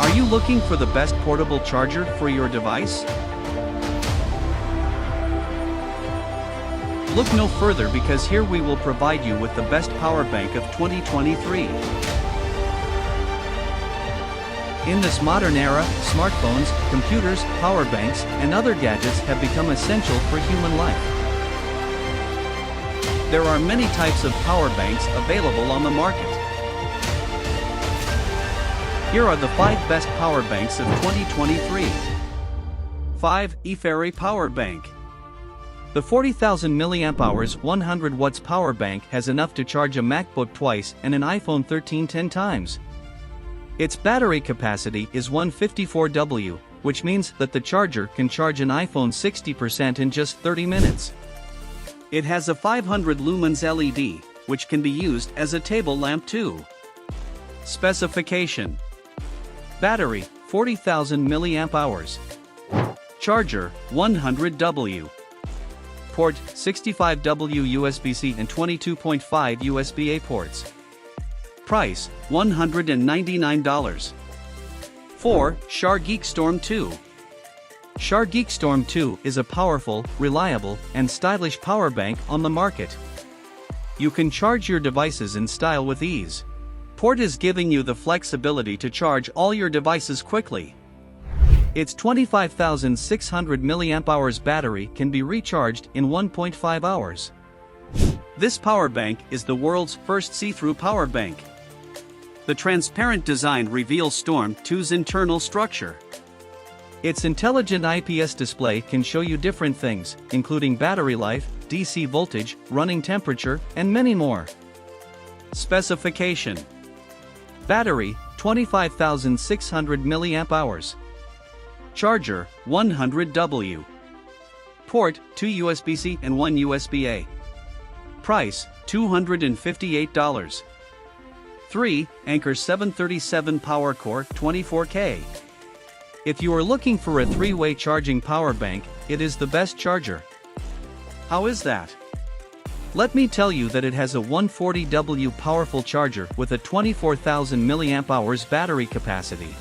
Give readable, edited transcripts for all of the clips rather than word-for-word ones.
Are you looking for the best portable charger for your device? Look no further, because here we will provide you with the best power bank of 2023. In this modern era, smartphones, computers, power banks, and other gadgets have become essential for human life. There are many types of power banks available on the market. Here are the 5 best power banks of 2023. 5. ifory Power Bank. The 40,000 mAh 100 watts power bank has enough to charge a MacBook twice and an iPhone 13 10 times. Its battery capacity is 154 W, which means that the charger can charge an iPhone 60% in just 30 minutes. It has a 500 lumens LED, which can be used as a table lamp too. Specification: battery, 40,000 mAh. Charger, 100 W. Port, 65 W USB-C and 22.5 USB-A ports. Price, $199. 4. Shargeek Storm 2. Shargeek Storm 2 is a powerful, reliable, and stylish power bank on the market. You can charge your devices in style with ease. Port is giving you the flexibility to charge all your devices quickly. Its 25,600 mAh battery can be recharged in 1.5 hours. This power bank is the world's first see-through power bank. The transparent design reveals Storm 2's internal structure. Its intelligent IPS display can show you different things, including battery life, DC voltage, running temperature, and many more. Specification: battery, 25,600 mAh. Charger, 100 W. Port, 2 USB-C and 1 USB-A. Price, $258. 3. Anker 737 PowerCore 24K. If you are looking for a 3-way charging power bank, it is the best charger. How is that? Let me tell you that it has a 140 W powerful charger with a 24,000 mAh battery capacity.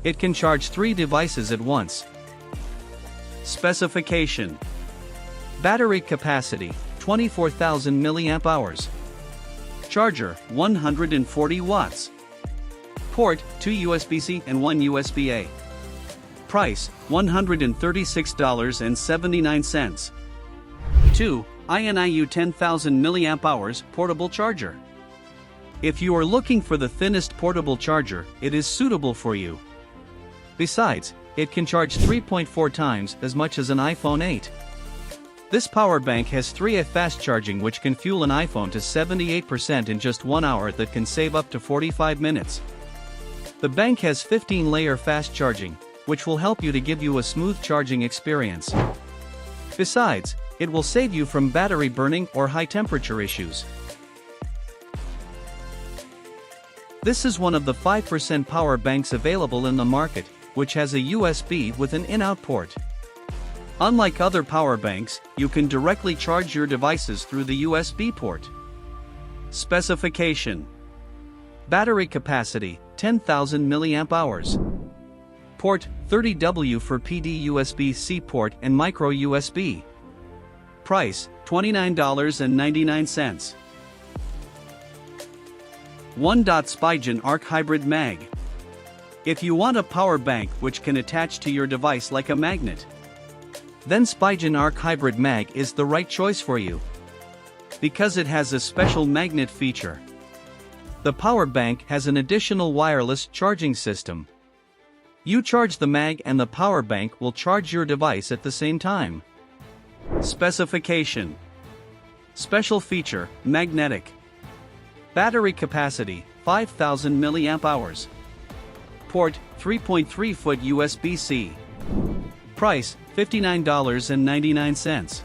It can charge 3 devices at once. Specification: battery capacity, 24,000 mAh. Charger, 140 watts. Port, 2 USB-C and 1 USB-A. Price, $136.79. 2. INIU 10,000 mAh portable charger. If you are looking for the thinnest portable charger, it is suitable for you. Besides, it can charge 3.4 times as much as an iPhone 8. This power bank has 3A fast charging, which can fuel an iPhone to 78% in just 1 hour, that can save up to 45 minutes. The bank has 15-layer fast charging, which will help you to give you a smooth charging experience. Besides, it will save you from battery burning or high temperature issues. This is one of the 5% power banks available in the market, which has a USB with an in-out port. Unlike other power banks, you can directly charge your devices through the USB port. Specification: battery capacity, 10,000 mAh. Port, 30 W for PD USB-C port and micro USB. Price, $29.99. 1. Spigen ArcHybrid Mag. If you want a power bank which can attach to your device like a magnet, then Spigen ArcHybrid Mag is the right choice for you, because it has a special magnet feature. The power bank has an additional wireless charging system. You charge the mag and the power bank will charge your device at the same time. Specification: special feature, magnetic. Battery capacity, 5,000 mAh. Port, 3.3-foot USB-C. Price, $59.99.